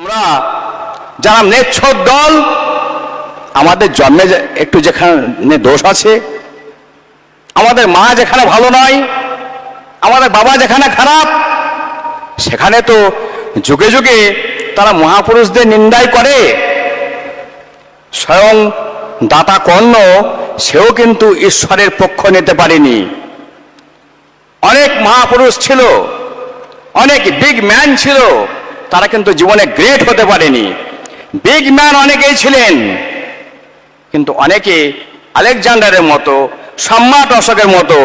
আমরা যারা নেচ্ছর দল, আমাদের জন্মে একটু যেখানে দোষ আছে, আমাদের মা যেখানে ভালো নয়, আমাদের বাবা যেখানে খারাপ, সেখানে তো যুগে যুগে তারা মহাপুরুষদের নিন্দাই করে। স্বয়ং দাতা কর্ণ সেও কিন্তু ঈশ্বরের পক্ষ নিতে পারেনি। অনেক মহাপুরুষ ছিল, অনেক বিগ ম্যান ছিল, তারা কিন্তু জীবনে গ্রেট হতে পারেনি। বিগ ম্যান অনেকেই ছিলেন, কিন্তু অনেকে আলেকজান্ডারের মতো, সম্রাট অশোকের মতো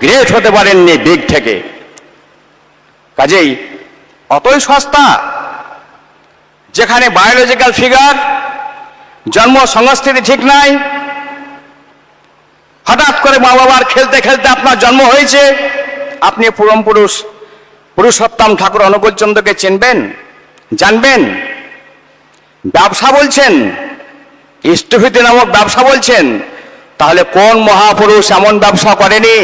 গ্রেট হতে পারেননি বিগ থেকে। কাজেই অতই সস্তা, যেখানে বায়োলজিক্যাল ফিগার, জন্ম সংস্কৃতি ঠিক নাই, হঠাৎ করে মা বাবার খেলতে খেলতে আপনার জন্ম হয়েছে, আপনি পরম পুরুষ পুরুষোত্তম ঠাকুর অনুকূলচন্দ্রকে চিনবেন, জানবেন? ব্যবসা বলছেন, ইষ্টভীতি নামক ব্যবসা বলছেন, তাহলে কোন মহাপুরুষ এমন ব্যবসা করেনি?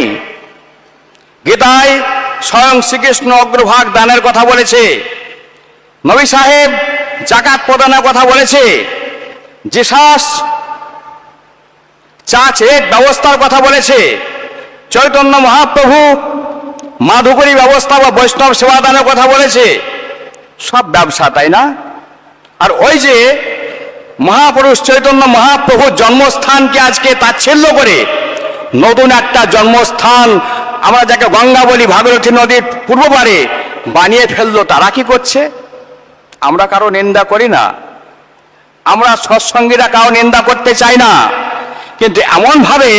গীতায় স্বয়ং শ্রীকৃষ্ণ অগ্রভাগ দানের কথা বলেছে, নবী সাহেব জাকাত প্রদানের কথা বলেছে, জিসাস চার্চ রেট ব্যবস্থার কথা বলেছে, চৈতন্য মহাপ্রভু মাধুকরী ব্যবস্থা বা বৈষ্ণব সেবা দানের কথা বলেছে। সব ব্যবসা, তাই না? আর ওই যে মহাপুরুষ চৈতন্য মহাপ্রভুর জন্মস্থানকে আজকে তাচ্ছিল্য করে নতুন একটা জন্মস্থান, আমরা যাকে গঙ্গা বলি, ভাগীরথী নদীর পূর্ব পারে বানিয়ে ফেললো। তারা কি করছে? আমরা কারো নিন্দা করি না, আমরা সৎসঙ্গীরা কারো নিন্দা করতে চাই না, কিন্তু এমন ভাবে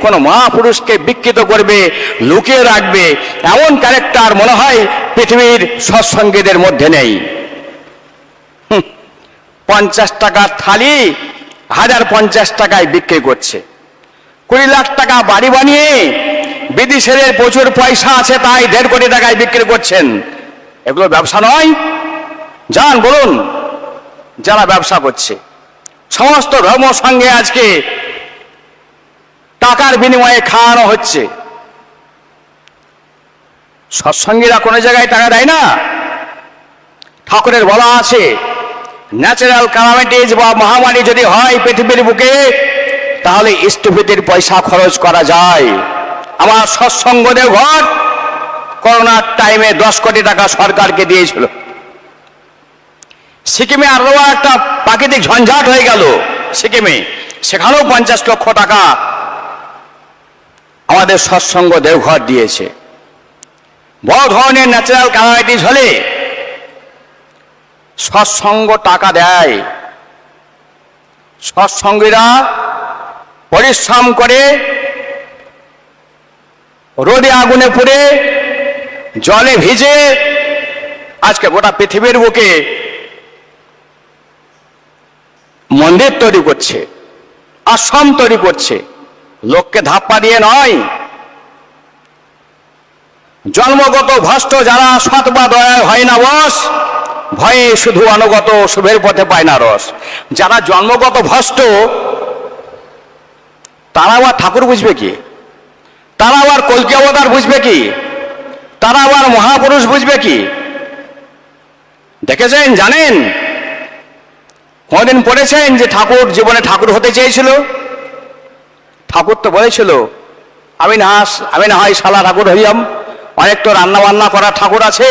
কোন মহাপুরুষকে বিকৃত করবে, লুকিয়ে রাখবে, এমন ক্যারেক্টার মনে হয় পৃথিবীর সৎসঙ্গীদের মধ্যে নেই। 50 টাকার থালি 1050 টাকায় বিক্রি করছে, 20 লাখ টাকা বাড়ি বানিয়ে বিদেশের প্রচুর পয়সা আছে তাই 1.5 কোটি টাকায় বিক্রি করছেন। এগুলো ব্যবসা নয়? যান বলুন যারা ব্যবসা করছে। সমস্ত ধর্ম সঙ্গে আজকে টাকার বিনিময়ে খাওয়ানো হচ্ছে। সৎসঙ্গীরা কোনো জায়গায় টাকা দেয় না। ঠাকুরের বলা আছে, ন্যাচারাল ক্যালামিটিজ বা মহামারী যদি হয় পৃথিবীর বুকে, তাহলে ইষ্টভীতির পয়সা খরচ করা যায়। আমার সৎসঙ্গদের ঘর করোনার টাইমে 10 কোটি টাকা সরকারকে দিয়েছিল। সিকিমে আরো একটা প্রাকৃতিক ঝঞ্ঝাট হয়ে গেল সিকিমে, সেখানেও 50 লক্ষ টাকা আমাদের সৎসঙ্গ দেওঘর দিয়েছে। বড় ধরনের ন্যাচারাল ক্যালামিটিজ হলে সৎসঙ্গ টাকা দেয়। সৎসঙ্গীরা পরিশ্রম করে, রোদে আগুনে পুড়ে, জলে ভিজে আজকে গোটা পৃথিবীর বুকে মন্দির তৈরি করছে, আশ্রম তৈরি করছে। লোককে ধাপ্পা দিয়ে নয়। জন্মগত ভ্রষ্ট যারা সৎ বা দয়ায় হয় না বস, ভয়ে শুধু অনুগত শুভের পথে পায় না রস। যারা জন্মগত ভ্রষ্ট, তারা আবার ঠাকুর বুঝবে কি? তারা আবার কল্কি অবতার বুঝবে কি? তারা আবার মহাপুরুষ বুঝবে কি? দেখেছেন, জানেন, কোনদিন পড়েছেন যে ঠাকুর জীবনে ঠাকুর হতে চেয়েছিল? ঠাকুর তো বলেছিল, আমি না হয় শালা ঠাকুর হইয়াম, অনেক তো রান্না বান্না করা ঠাকুর আছে,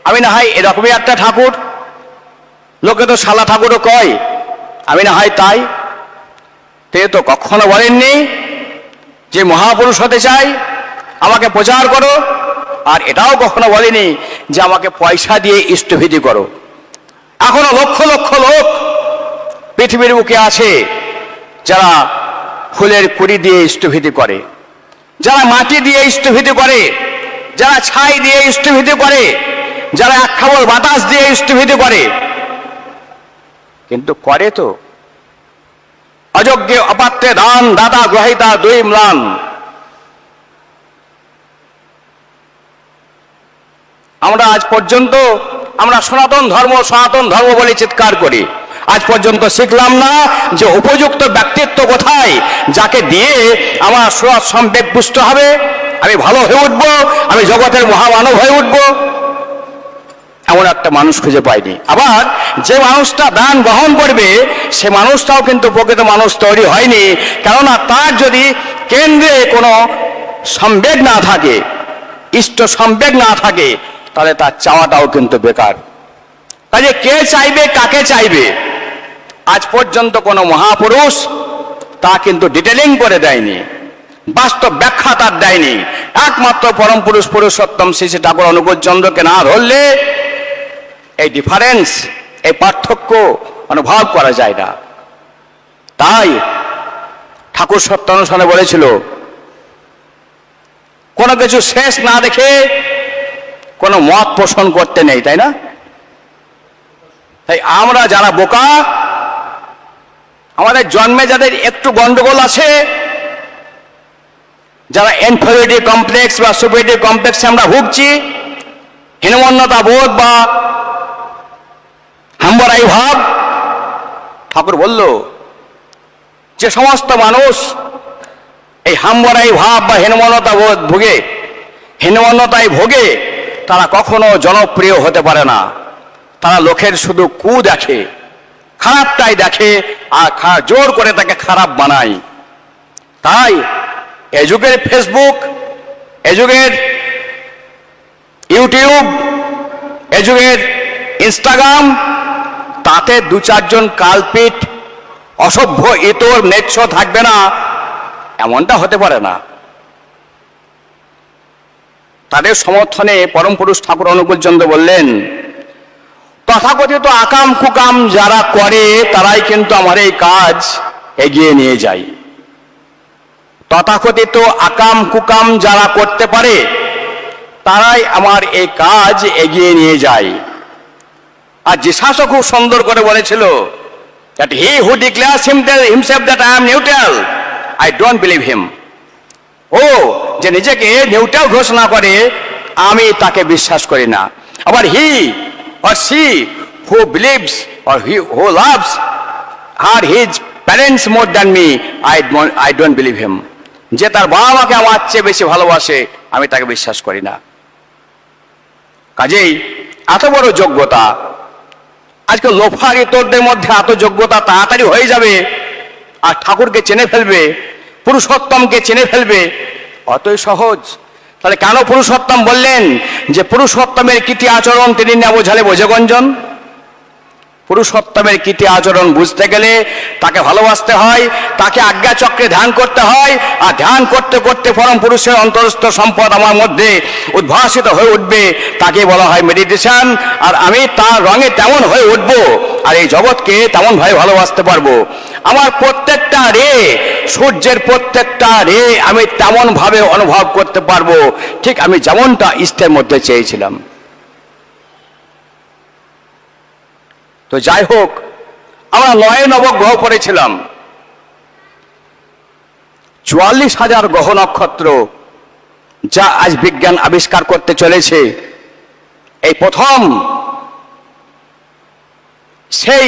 আমি না হয় এরকমই একটা ঠাকুর। লোকে তো শালা ঠাকুরও কয়, আমি না হয় তাই। তে তো কখনো বলেননি যে মহাপুরুষ হতে চাই, আমাকে প্রচার করো। আর এটাও কখনো বলেনি যে আমাকে পয়সা দিয়ে ইষ্টভীতি করো। এখনো লক্ষ লক্ষ লোক পৃথিবীর বুকে আছে যারা ফুলের কুড়ি দিয়ে ইষ্টভীতি করে, যারা মাটি দিয়ে ইষ্টভীতি করে, যারা ছাই দিয়ে ইষ্টভীতি করে, যারা এক খাবল বাতাস দিয়ে ইষ্টভীতি করে। কিন্তু করে তো অযোগ্যে অপাত্রে দান, দাতা গ্রহিতা দুই ম্লান। আমরা আজ পর্যন্ত আমরা সনাতন ধর্ম বলে চিৎকার করি, আজ পর্যন্ত শিখলাম না যে উপযুক্ত ব্যক্তিত্ব কোথায়, যাকে দিয়ে আমার সুরত সম্বেগ পুষ্ট হবে, আমি ভালো হয়ে উঠবো, আমি জগতের মহামানব হয়ে উঠবো। এমন একটা মানুষ খুঁজে পাইনি। আবার যে মানুষটা দান গ্রহণ করবে সে মানুষটাও কিন্তু প্রকৃত মানুষ তৈরি হয়নি, কেননা তার যদি কেন্দ্রে কোনো সম্বেগ না থাকে, ইষ্ট সম্বেগ না থাকে, তাহলে তার চাওয়াটাও কিন্তু বেকার। কাজে কে চাইবে, কাকে চাইবে, আজ পর্যন্ত কোনো মহাপুরুষ তা কিন্তু ডিটেলিং করে দেয়নি, বাস্তব ব্যাখ্যা তার দেয়নি। একমাত্র পরম পুরুষ পুরুষোত্তম শ্রী শ্রী ঠাকুর অনুকূলচন্দ্রকে না ধরলে এই ডিফারেন্স, এই পার্থক্য অনুভব করা যায় না। তাই ঠাকুর সত্যানুষ্ঠানে বলেছিল, কোনো কিছু শেষ না দেখে কোনো মত পোষণ করতে নেই, তাই না? তাই আমরা যারা বোকা, আমাদের জন্মে যাদের একটু গন্ডগোল আছে, যারা ইনফেরিয়রিটি কমপ্লেক্স বা সুপিরিয়রিটি কমপ্লেক্সে আমরা ভুগছি, হীনমন্যতা বোধ বা হাম্বরাই ভাব, ঠাকুর বলল যে সমস্ত মানুষ এই হাম্বরাই ভাব বা হীনমন্যতা বোধ ভোগে, হীনমন্যতায় ভোগে, তারা কখনো জনপ্রিয় হতে পারে না। তারা লোকের শুধু কু দেখে, খারাপটাই দেখে, আর জোর করে তাকে খারাপ বানায়। তাই এ যুগের ফেসবুক, এ যুগের ইউটিউব, এ যুগের ইনস্টাগ্রাম, তাতে দু চারজন কালপিট, অসভ্য, ইতর, নেচ্ছ থাকবে না, এমনটা হতে পারে না। তাদের সমর্থনে পরম পুরুষ ঠাকুর অনুকূলচন্দ্র বললেন, তথাকথিত আকাম কুকাম যারা করে তারাই কিন্তু আমার এই কাজ এগিয়ে নিয়ে যায়। তথাকথিত আকাম কুকাম যারা করতে পারে তারাই আমার এই কাজ এগিয়ে নিয়ে যায়। আর জিসাসও খুব সুন্দর করে বলেছিল, that he who declares himself that I am neutral, I don't believe him. ও যে নিজেকে নিউট্রাল ঘোষণা করে, আমি তাকে বিশ্বাস করি না। আবার হি or she who believes or he who loves her his parents more than me, I don't believe him. যে তার বাবা মাকে আমার চেয়ে বেশি ভালোবাসে, আমি তাকে বিশ্বাস করি না। কাজেই এত বড় যোগ্যতা, আজকে লোফার ইতরদের মধ্যে এত যোগ্যতা তাড়াতাড়ি হয়ে যাবে আর ঠাকুরকে চেনে ফেলবে, পুরুষোত্তমকে চেনে ফেলবে, অতই সহজ। তাহলে কেন পুরুষোত্তম বললেন যে পুরুষোত্তমের কীর্তি আচরণ তিনি না বোঝালে বোঝে গঞ্জন? পুরুষোত্তমের কীর্তি আচরণ বুঝতে গেলে তাকে ভালোবাসতে হয়, তাকে আজ্ঞা চক্রে ধ্যান করতে হয়, আর ধ্যান করতে করতে পরম পুরুষের অন্তরস্থ সম্পদ আমার মধ্যে উদ্ভাসিত হয়ে উঠবে, তাকে বলা হয় মেডিটেশন। আর আমি তার রঙে তেমন হয়ে উঠব, আর এই জগৎকে তেমন ভাবে ভালোবাসতে পারবো। আমার প্রত্যেকটা রে, সূর্যের প্রত্যেকটা রে আমি তেমন ভাবে অনুভব করতে পারবো, ঠিক আমি যেমনটা ইষ্টের মধ্যে চেয়েছিলাম। তো যাই হোক, আমরা 9 নবগ্রহ পড়েছিলাম, 44,000 গ্রহ নক্ষত্র যা আজ বিজ্ঞান আবিষ্কার করতে চলেছে। এই প্রথম সেই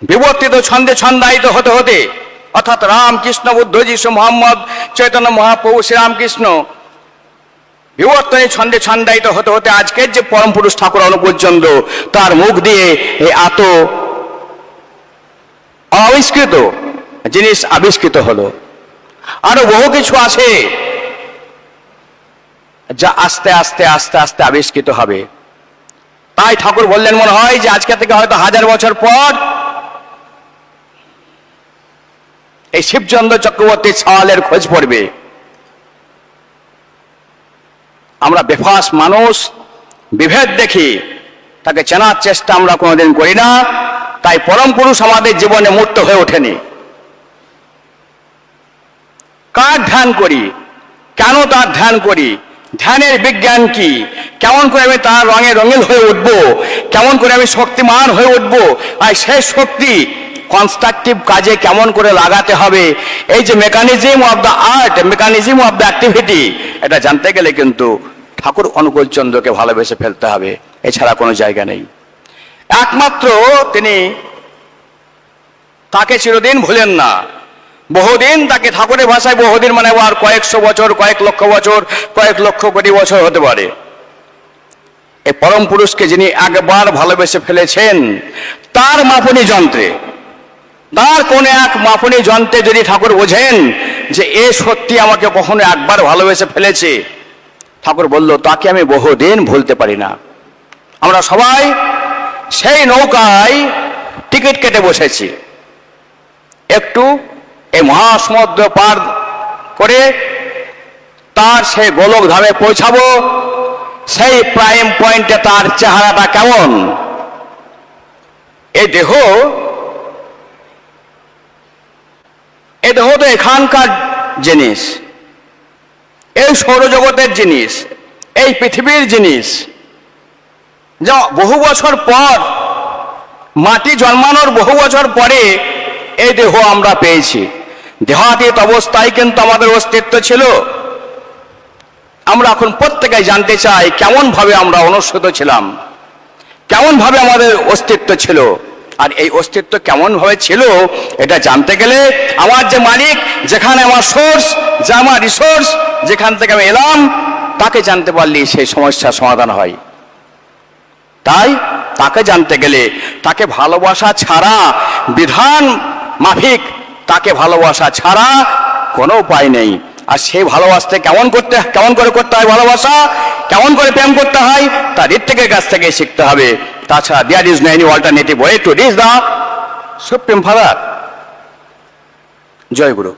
বিবর্তিত ছন্দে ছন্দায়িত হতে হতে, অর্থাৎ রাম, কৃষ্ণ, বুদ্ধ, যিশু, মোহাম্মদ, চৈতন্য মহাপ্রভু, শ্রীরামকৃষ্ণ বিবর্তনে ছন্দে ছন্দায়িত হতে হতে আজকের যে পরম পুরুষ ঠাকুর অনুকূলচন্দ্র, তার মুখ দিয়ে এই এত আবিষ্কৃত জিনিস আবিষ্কৃত হলো। আরো বহু কিছু আছে যা আস্তে আস্তে আস্তে আস্তে আবিষ্কৃত হবে। তাই ঠাকুর বললেন, মনে হয় যে আজকে থেকে হয়তো 1000 বছর পর এই শিবচন্দ্র চক্রবর্তীর সওয়ালের খোঁজ পড়বে। আমরা বেফাস মানুষ, বিভেদ দেখি, তাকে চেনার চেষ্টা আমরা কোনোদিন করি না। তাই পরম পুরুষ আমাদের জীবনে মূর্ত হয়ে ওঠেনি। কার ধ্যান করি, কেন তার ধ্যান করি, ধ্যানের বিজ্ঞান কি, কেমন করে আমি তার রঙে রঙিন হয়ে উঠব, কেমন করে আমি শক্তিমান হয়ে উঠব, আর সেই শক্তি কনস্ট্রাকটিভ কাজে কেমন করে লাগাতে হবে, এই যে mechanism of the art, mechanism of the activity, এটা জানতে গেলে কিন্তু ঠাকুর অনুকূলচন্দ্রকে ভালোবেসে ফেলতে হবে, এছাড়া কোনো জায়গা নেই। একমাত্র তিনি, তাকে চিরদিন ভুলেন না। বহুদিন তাকে, ঠাকুরের ভাষায় বহুদিন মানে আর কয়েকশো বছর, কয়েক লক্ষ বছর, কয়েক লক্ষ কোটি বছর হতে পারে। এই পরম পুরুষকে যিনি একবার ভালোবেসে ফেলেছেন, তার মাপনী যন্ত্রে, তার কোন এক মাপনী যন্ত্রে যদি ঠাকুর বোঝেন যে এ সত্যি আমাকে কখনো একবার ভালোবেসে ফেলেছে, ঠাকুর বলল তাকে আমি বহুদিন ভুলতে পারি না। আমরা সবাই সেই নৌকায় টিকিট কেটে বসেছি, একটু এই মহাসমুদ্র পার করে তার সেই গোলক ধামে পৌঁছাবো। সেই প্রাইম পয়েন্টে তার চেহারাটা কেমন? এই দেহ তো এখানকার জিনিস, এই সৌরজগতের জিনিস, এই পৃথিবীর জিনিস, যা বহু বছর পর, মাটি জন্মানোর বহু বছর পরে এই দেহ আমরা পেয়েছি। দেহাতীত অবস্থায় কিন্তু আমাদের অস্তিত্ব ছিল। আমরা এখন প্রত্যেকেই জানতে চাই কেমন ভাবে আমরা অনুসৃত ছিলাম, কেমন ভাবে আমাদের অস্তিত্ব ছিল। আর এই অস্তিত্ব কেমন ভাবে ছিল এটা জানতে গেলে আমার যে মালিক, যেখানে আমার সোর্স, যে আমার রিসোর্স, যেখান থেকে আমি এলাম, তাকে জানতে পারলে সেই সমস্যার সমাধান হয়। তাই তাকে জানতে গেলে তাকে ভালোবাসা ছাড়া, বিধান মাফিক তাকে ভালোবাসা ছাড়া কোনো উপায় নেই। আর সেই ভালোবাসতে কেমন করে করতে হয় ভালোবাসা, কেমন করে প্রেম করতে হয়, তা ঋত্বিকের কাছ থেকে শিখতে হবে। তাছাড়া there is no any alternative way to reach the supreme father. জয় গুরু।